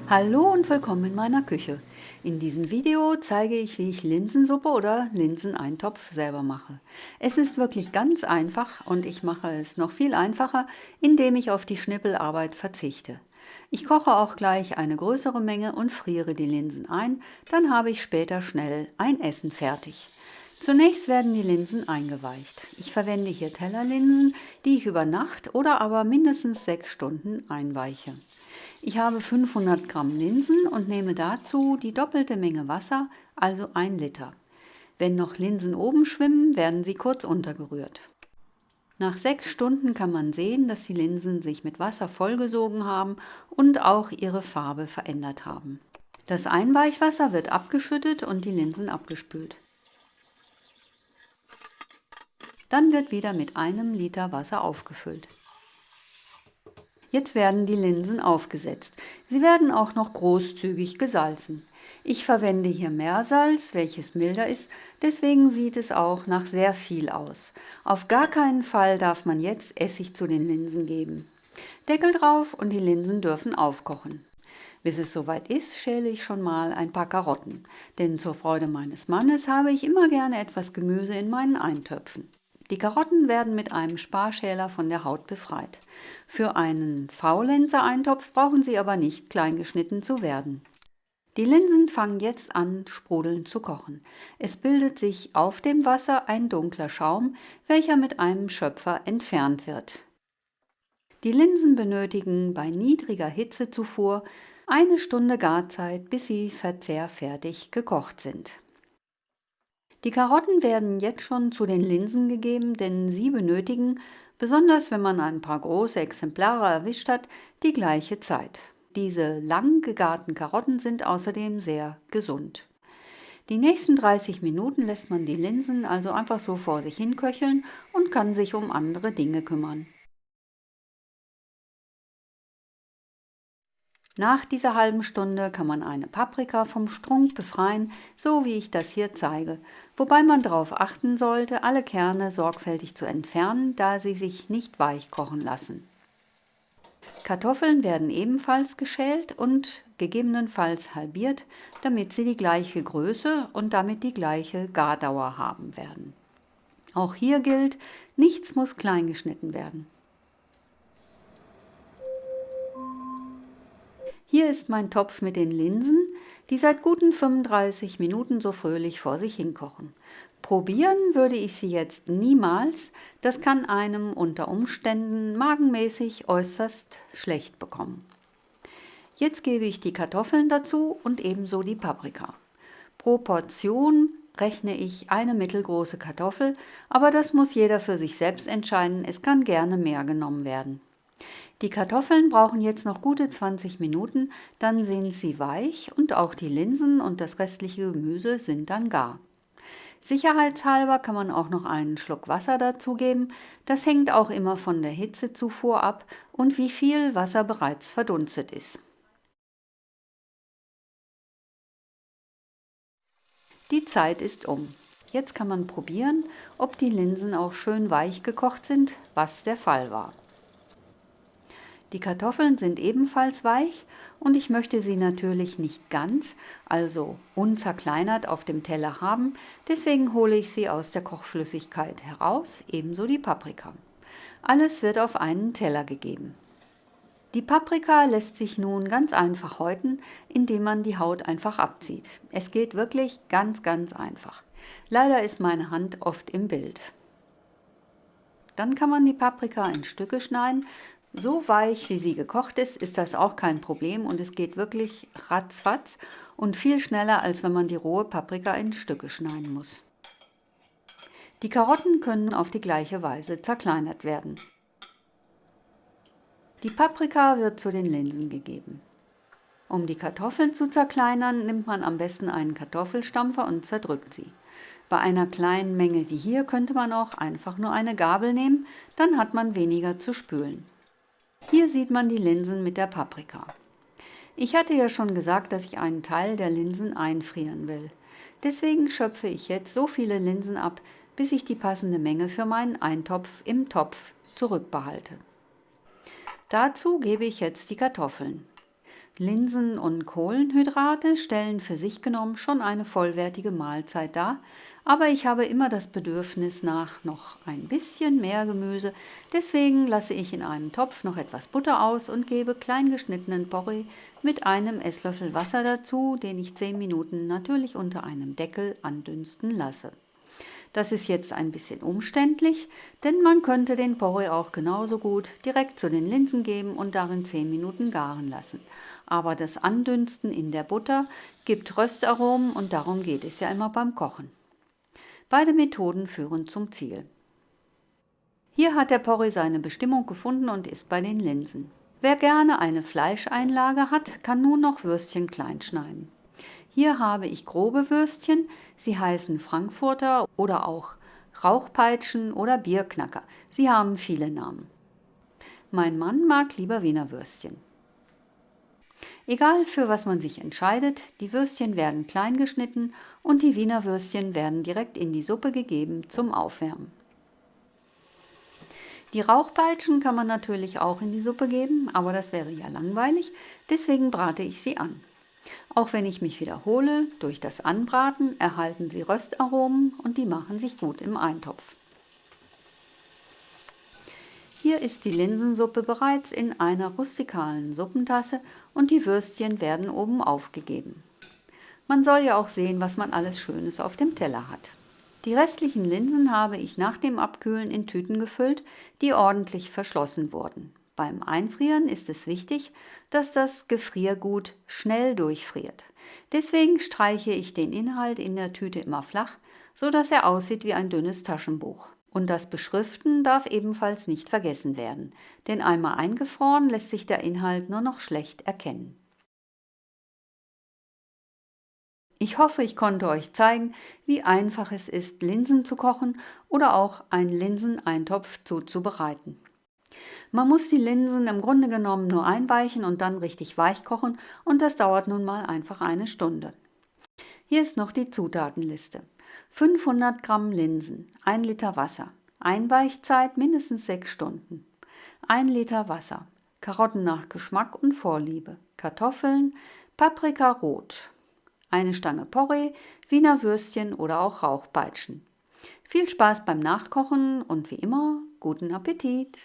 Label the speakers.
Speaker 1: Hallo und willkommen in meiner Küche. In diesem Video zeige ich, wie ich Linsensuppe oder Linseneintopf selber mache. Es ist wirklich ganz einfach und ich mache es noch viel einfacher, indem ich auf die Schnippelarbeit verzichte. Ich koche auch gleich eine größere Menge und friere die Linsen ein, dann habe ich später schnell ein Essen fertig. Zunächst werden die Linsen eingeweicht. Ich verwende hier Tellerlinsen, die ich über Nacht oder aber mindestens 6 Stunden einweiche. Ich habe 500 Gramm Linsen und nehme dazu die doppelte Menge Wasser, also 1 Liter. Wenn noch Linsen oben schwimmen, werden sie kurz untergerührt. Nach 6 Stunden kann man sehen, dass die Linsen sich mit Wasser vollgesogen haben und auch ihre Farbe verändert haben. Das Einweichwasser wird abgeschüttet und die Linsen abgespült. Dann wird wieder mit 1 Liter Wasser aufgefüllt. Jetzt werden die Linsen aufgesetzt. Sie werden auch noch großzügig gesalzen. Ich verwende hier Meersalz, welches milder ist, deswegen sieht es auch nach sehr viel aus. Auf gar keinen Fall darf man jetzt Essig zu den Linsen geben. Deckel drauf und die Linsen dürfen aufkochen. Bis es soweit ist, schäle ich schon mal ein paar Karotten, denn zur Freude meines Mannes habe ich immer gerne etwas Gemüse in meinen Eintöpfen. Die Karotten werden mit einem Sparschäler von der Haut befreit. Für einen Faulenzer-Eintopf brauchen sie aber nicht klein geschnitten zu werden. Die Linsen fangen jetzt an, sprudelnd zu kochen. Es bildet sich auf dem Wasser ein dunkler Schaum, welcher mit einem Schöpfer entfernt wird. Die Linsen benötigen bei niedriger Hitzezufuhr 1 Stunde Garzeit, bis sie verzehrfertig gekocht sind. Die Karotten werden jetzt schon zu den Linsen gegeben, denn sie benötigen, besonders wenn man ein paar große Exemplare erwischt hat, die gleiche Zeit. Diese lang gegarten Karotten sind außerdem sehr gesund. Die nächsten 30 Minuten lässt man die Linsen also einfach so vor sich hin köcheln und kann sich um andere Dinge kümmern. Nach dieser halben Stunde kann man eine Paprika vom Strunk befreien, so wie ich das hier zeige, wobei man darauf achten sollte, alle Kerne sorgfältig zu entfernen, da sie sich nicht weich kochen lassen. Kartoffeln werden ebenfalls geschält und gegebenenfalls halbiert, damit sie die gleiche Größe und damit die gleiche Gardauer haben werden. Auch hier gilt, nichts muss klein geschnitten werden. Hier ist mein Topf mit den Linsen, die seit guten 35 Minuten so fröhlich vor sich hinkochen. Probieren würde ich sie jetzt niemals, das kann einem unter Umständen magenmäßig äußerst schlecht bekommen. Jetzt gebe ich die Kartoffeln dazu und ebenso die Paprika. Pro Portion rechne ich eine mittelgroße Kartoffel, aber das muss jeder für sich selbst entscheiden, es kann gerne mehr genommen werden. Die Kartoffeln brauchen jetzt noch gute 20 Minuten, dann sind sie weich und auch die Linsen und das restliche Gemüse sind dann gar. Sicherheitshalber kann man auch noch einen Schluck Wasser dazugeben, das hängt auch immer von der Hitzezufuhr ab und wie viel Wasser bereits verdunstet ist. Die Zeit ist um. Jetzt kann man probieren, ob die Linsen auch schön weich gekocht sind, was der Fall war. Die Kartoffeln sind ebenfalls weich und ich möchte sie natürlich nicht ganz, also unzerkleinert auf dem Teller haben, deswegen hole ich sie aus der Kochflüssigkeit heraus, ebenso die Paprika. Alles wird auf einen Teller gegeben. Die Paprika lässt sich nun ganz einfach häuten, indem man die Haut einfach abzieht. Es geht wirklich ganz einfach. Leider ist meine Hand oft im Bild. Dann kann man die Paprika in Stücke schneiden. So weich wie sie gekocht ist das auch kein Problem und es geht wirklich ratzfatz und viel schneller, als wenn man die rohe Paprika in Stücke schneiden muss. Die Karotten können auf die gleiche Weise zerkleinert werden. Die Paprika wird zu den Linsen gegeben. Um die Kartoffeln zu zerkleinern, nimmt man am besten einen Kartoffelstampfer und zerdrückt sie. Bei einer kleinen Menge wie hier könnte man auch einfach nur eine Gabel nehmen, dann hat man weniger zu spülen. Hier sieht man die Linsen mit der Paprika. Ich hatte ja schon gesagt, dass ich einen Teil der Linsen einfrieren will. Deswegen schöpfe ich jetzt so viele Linsen ab, bis ich die passende Menge für meinen Eintopf im Topf zurückbehalte. Dazu gebe ich jetzt die Kartoffeln. Linsen und Kohlenhydrate stellen für sich genommen schon eine vollwertige Mahlzeit dar, aber ich habe immer das Bedürfnis nach noch ein bisschen mehr Gemüse, deswegen lasse ich in einem Topf noch etwas Butter aus und gebe klein geschnittenen Porree mit einem Esslöffel Wasser dazu, den ich 10 Minuten natürlich unter einem Deckel andünsten lasse. Das ist jetzt ein bisschen umständlich, denn man könnte den Porree auch genauso gut direkt zu den Linsen geben und darin 10 Minuten garen lassen. Aber das Andünsten in der Butter gibt Röstaromen und darum geht es ja immer beim Kochen. Beide Methoden führen zum Ziel. Hier hat der Porree seine Bestimmung gefunden und ist bei den Linsen. Wer gerne eine Fleischeinlage hat, kann nun noch Würstchen klein schneiden. Hier habe ich grobe Würstchen, sie heißen Frankfurter oder auch Rauchpeitschen oder Bierknacker. Sie haben viele Namen. Mein Mann mag lieber Wiener Würstchen. Egal für was man sich entscheidet, die Würstchen werden klein geschnitten und die Wiener Würstchen werden direkt in die Suppe gegeben zum Aufwärmen. Die Rauchpeitschen kann man natürlich auch in die Suppe geben, aber das wäre ja langweilig, deswegen brate ich sie an. Auch wenn ich mich wiederhole, durch das Anbraten erhalten sie Röstaromen und die machen sich gut im Eintopf. Hier ist die Linsensuppe bereits in einer rustikalen Suppentasse und die Würstchen werden oben aufgegeben. Man soll ja auch sehen, was man alles Schönes auf dem Teller hat. Die restlichen Linsen habe ich nach dem Abkühlen in Tüten gefüllt, die ordentlich verschlossen wurden. Beim Einfrieren ist es wichtig, dass das Gefriergut schnell durchfriert. Deswegen streiche ich den Inhalt in der Tüte immer flach, so dass er aussieht wie ein dünnes Taschenbuch. Und das Beschriften darf ebenfalls nicht vergessen werden, denn einmal eingefroren lässt sich der Inhalt nur noch schlecht erkennen. Ich hoffe, ich konnte euch zeigen, wie einfach es ist, Linsen zu kochen oder auch einen Linseneintopf zuzubereiten. Man muss die Linsen im Grunde genommen nur einweichen und dann richtig weich kochen und das dauert nun mal einfach eine Stunde. Hier ist noch die Zutatenliste. 500 Gramm Linsen, 1 Liter Wasser, Einweichzeit mindestens 6 Stunden, 1 Liter Wasser, Karotten nach Geschmack und Vorliebe, Kartoffeln, Paprika rot, eine Stange Porree, Wiener Würstchen oder auch Rauchpeitschen. Viel Spaß beim Nachkochen und wie immer, guten Appetit!